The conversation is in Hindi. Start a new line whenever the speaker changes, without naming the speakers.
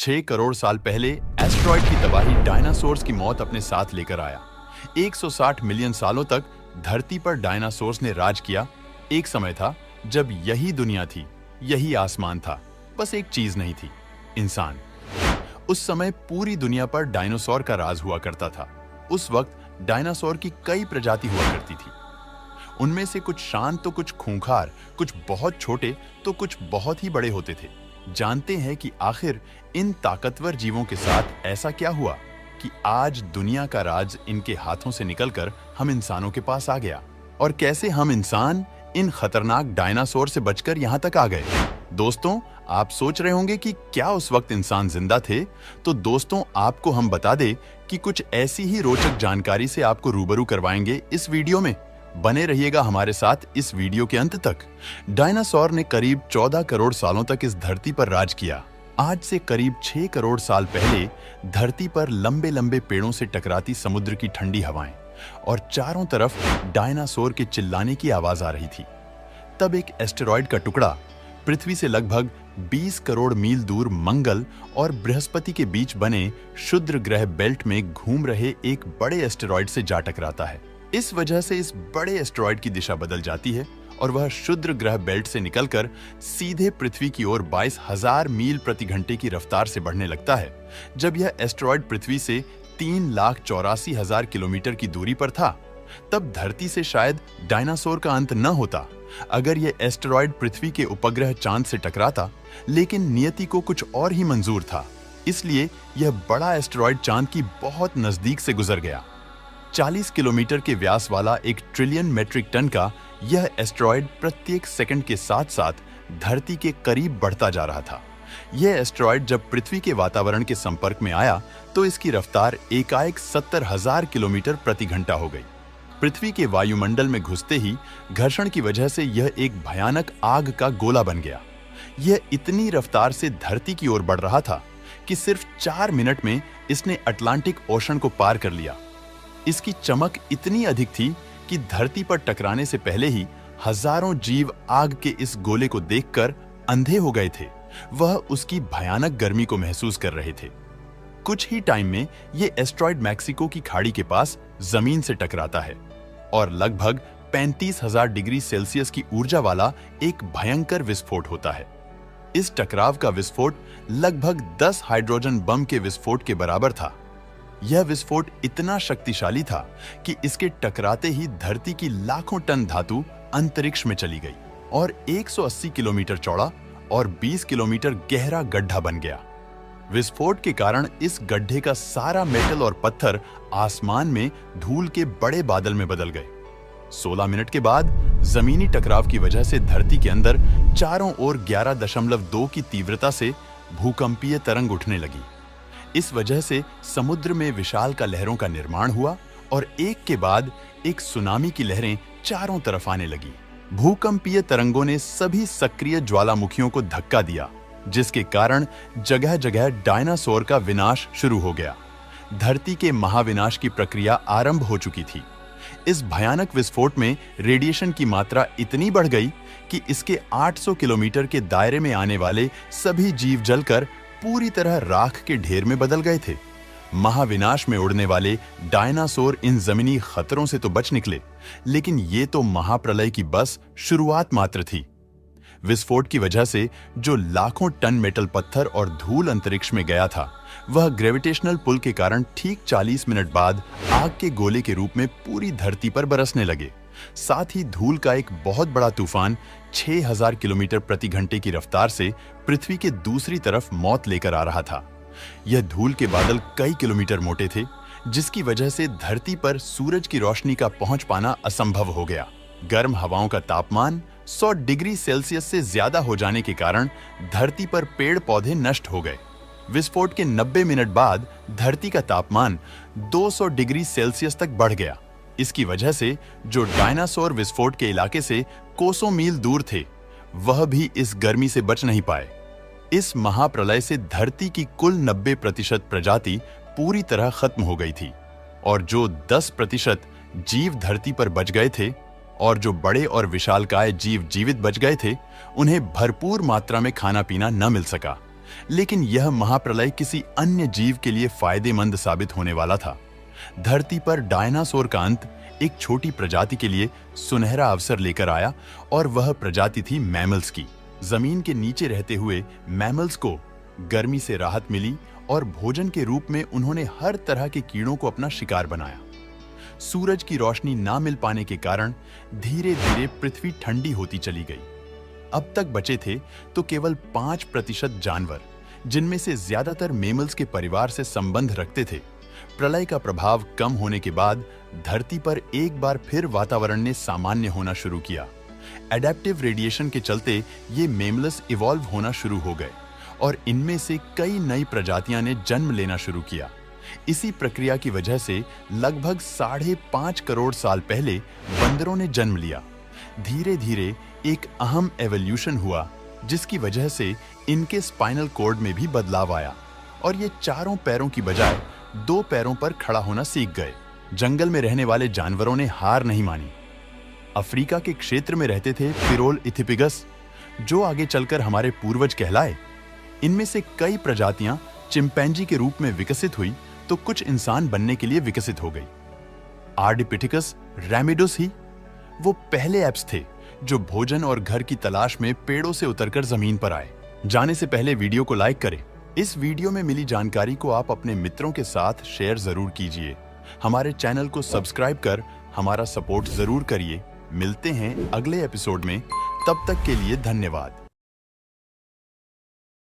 6 करोड़ साल पहले एस्टेरॉयड की तबाही डायनासोर्स की मौत अपने साथ लेकर आया। 160 मिलियन सालों तक धरती पर डायनासोर्स ने राज किया। एक समय था जब यही दुनिया थी, यही आसमान था, बस एक चीज नहीं थी, इंसान। उस समय पूरी दुनिया पर डायनासोर का राज हुआ करता था। उस वक्त डायनासोर की कई प्रजाति हुआ करती थी। उनमें से कुछ शांत तो कुछ खूंखार, कुछ बहुत छोटे तो कुछ बहुत ही बड़े होते थे। जानते हैं कि आखिर इन ताकतवर जीवों के साथ ऐसा क्या हुआ कि आज दुनिया का राज इनके हाथों से निकलकर हम इंसानों के पास आ गया, और कैसे हम इंसान इन खतरनाक डायनासोर से बचकर यहाँ तक आ गए। दोस्तों, आप सोच रहे होंगे कि क्या उस वक्त इंसान जिंदा थे? तो दोस्तों, आपको हम बता दें कि कुछ ऐसी ही रोचक जानकारी से आपको रूबरू करवाएंगे इस वीडियो में। बने रहिएगा हमारे साथ इस वीडियो के अंत तक। डायनासोर ने करीब 14 करोड़ सालों तक इस धरती पर राज किया। आज से करीब 6 करोड़ साल पहले धरती पर लंबे लंबे पेड़ों से टकराती समुद्र की ठंडी हवाएं और चारों तरफ डायनासोर के चिल्लाने की आवाज आ रही थी। तब एक एस्टेरॉयड का टुकड़ा पृथ्वी से लगभग 20 करोड़ मील दूर मंगल और बृहस्पति के बीच बने क्षुद्र ग्रह बेल्ट में घूम रहे एक बड़े एस्टेरॉयड से जा टकराता है। इस वजह से इस बड़े एस्टेरॉयड की दिशा बदल जाती है और वह क्षुद्र ग्रह बेल्ट से निकलकर सीधे पृथ्वी की ओर 22,000 मील प्रति घंटे की रफ्तार से बढ़ने लगता है। जब यह एस्टेरॉयड पृथ्वी से 3,84,000 किलोमीटर की दूरी पर था, तब धरती से शायद डायनासोर का अंत न होता अगर यह एस्टेरॉयड पृथ्वी के उपग्रह चांद से टकराता। लेकिन नियति को कुछ और ही मंजूर था, इसलिए यह बड़ा एस्टेरॉयड चांद की बहुत नजदीक से गुजर गया। 40 किलोमीटर के व्यास वाला 1 ट्रिलियन मेट्रिक टन का यह एस्टेरॉयड प्रत्येक सेकंड के साथ साथ धरती के करीब बढ़ता जा रहा था। यह एस्टेरॉयड जब पृथ्वी के वातावरण के संपर्क में आया तो इसकी रफ्तार एकाएक 70,000 किलोमीटर प्रति घंटा हो गई। पृथ्वी के वायुमंडल में घुसते ही घर्षण की वजह से यह एक भयानक आग का गोला बन गया। यह इतनी रफ्तार से धरती की ओर बढ़ रहा था कि सिर्फ 4 मिनट में इसने अटलांटिक ओशन को पार कर लिया। इसकी चमक इतनी अधिक थी कि धरती पर टकराने से पहले ही हजारों जीव आग के इस गोले को देखकर अंधे हो गए थे। वह उसकी भयानक गर्मी को महसूस कर रहे थे। कुछ ही टाइम में यह एस्टेरॉयड मैक्सिको की खाड़ी के पास जमीन से टकराता है और लगभग 35,000 डिग्री सेल्सियस की ऊर्जा वाला एक भयंकर विस्फोट होता है। इस टकराव का विस्फोट लगभग 10 हाइड्रोजन बम के विस्फोट के बराबर था। यह विस्फोट इतना शक्तिशाली था कि इसके टकराते ही धरती की लाखों टन धातु अंतरिक्ष में चली गई और 180 किलोमीटर चौड़ा और 20 किलोमीटर गहरा गड्ढा बन गया। विस्फोट के कारण इस गड्ढे का सारा मेटल और पत्थर आसमान में धूल के बड़े बादल में बदल गए। 16 मिनट के बाद जमीनी टकराव की वजह से धरती के अंदर चारों ओर 11.2 की तीव्रता से भूकंपीय तरंग उठने लगी। इस वजह से समुद्र में विशालकाय लहरों का निर्माण हुआ और एक के बाद एक सुनामी की लहरें चारों तरफ आने लगी। भूकंपीय तरंगों ने सभी सक्रिय ज्वालामुखियों को धक्का दिया, जिसके कारण जगह जगह डायनासोर का विनाश शुरू हो गया। धरती के महाविनाश की प्रक्रिया आरंभ हो चुकी थी। इस भयानक विस्फोट में रेडिएशन की मात्रा इतनी बढ़ गई कि इसके 800 किलोमीटर के दायरे में आने वाले सभी जीव जलकर पूरी तरह राख के ढेर में बदल गए थे। महाविनाश में उड़ने वाले डायनासोर इन जमीनी खतरों से तो बच निकले, लेकिन ये तो महाप्रलय की बस शुरुआत मात्र थी। विस्फोट की वजह से जो लाखों टन मेटल पत्थर और धूल अंतरिक्ष में गया था, वह ग्रेविटेशनल पुल के कारण ठीक 40 मिनट बाद आग के गोले के रूप में पूरी धरती पर बरसने लगे। साथ ही धूल का एक बहुत बड़ा तूफान 6,000 किलोमीटर प्रति घंटे की रफ्तार से पृथ्वी के दूसरी तरफ मौत लेकर आ रहा था। यह धूल के बादल कई किलोमीटर मोटे थे, जिसकी वजह से धरती पर सूरज की रोशनी का पहुंच पाना असंभव हो गया। गर्म हवाओं का तापमान 100 डिग्री सेल्सियस से ज्यादा हो जाने के कारण धरती पर पेड़ पौधे नष्ट हो गए। विस्फोट के 90 मिनट बाद धरती का तापमान 200 डिग्री सेल्सियस तक बढ़ गया। इसकी वजह से जो डायनासोर विस्फोट के इलाके से कोसों मील दूर थे, वह भी इस गर्मी से बच नहीं पाए। इस महाप्रलय से धरती की कुल 90% प्रजाति पूरी तरह खत्म हो गई थी और जो 10% जीव धरती पर बच गए थे और जो बड़े और विशालकाय जीव जीवित बच गए थे, उन्हें भरपूर मात्रा में खाना पीना न मिल सका, लेकिन यह महाप्रलय किसी अन्य जीव के लिए फायदेमंद साबित होने वाला था। धरती पर डायनासोर का अंत एक छोटी प्रजाति के लिए सुनहरा अवसर लेकर आया और वह प्रजाति थी मैमल्स की। जमीन के नीचे रहते हुए मैमल्स को गर्मी से राहत मिली और भोजन के रूप में उन्होंने हर तरह के कीड़ों को अपना शिकार बनाया। सूरज की रोशनी ना मिल पाने के कारण धीरे धीरे पृथ्वी ठंडी होती चली गई। अब तक बचे थे तो केवल 5% जानवर, जिनमें से ज्यादातर मैमल्स के परिवार से संबंध रखते थे। प्रलय का प्रभाव कम होने के बाद धरती पर एक बार फिर वातावरण ने सामान्य होना शुरू किया। एडेप्टिव रेडिएशन के चलते ये मैमल्स इवॉल्व होना शुरू हो गए और इनमें से कई नई प्रजातियां ने जन्म लेना शुरू किया। इसी प्रक्रिया की वजह से लगभग 5.5 करोड़ साल पहले बंदरों ने जन्म लिया। धीरे धीरे एक अहम एवोल्यूशन हुआ, जिसकी वजह से इनके स्पाइनल कॉर्ड में भी बदलाव आया और ये चारों पैरों की बजाय 2 पैरों पर खड़ा होना सीख गए। जंगल में रहने वाले जानवरों ने हार नहीं मानी। अफ्रीका के क्षेत्र में रहते थे पिरोलिथिपिगस, जो आगे चलकर हमारे पूर्वज कहलाए। इनमें से कई प्रजातियां चिंपैंजी के रूप में विकसित हुई तो कुछ इंसान बनने के लिए विकसित हो गई। आर्डिपिथिकस रैमिडुस ही वो पहले एप्स थे जो भोजन और घर की तलाश में पेड़ों से उतरकर जमीन पर आए। जाने से पहले वीडियो को लाइक करें। इस वीडियो में मिली जानकारी को आप अपने मित्रों के साथ शेयर जरूर कीजिए। हमारे चैनल को सब्सक्राइब कर हमारा सपोर्ट जरूर करिए। मिलते हैं अगले एपिसोड में, तब तक के लिए धन्यवाद।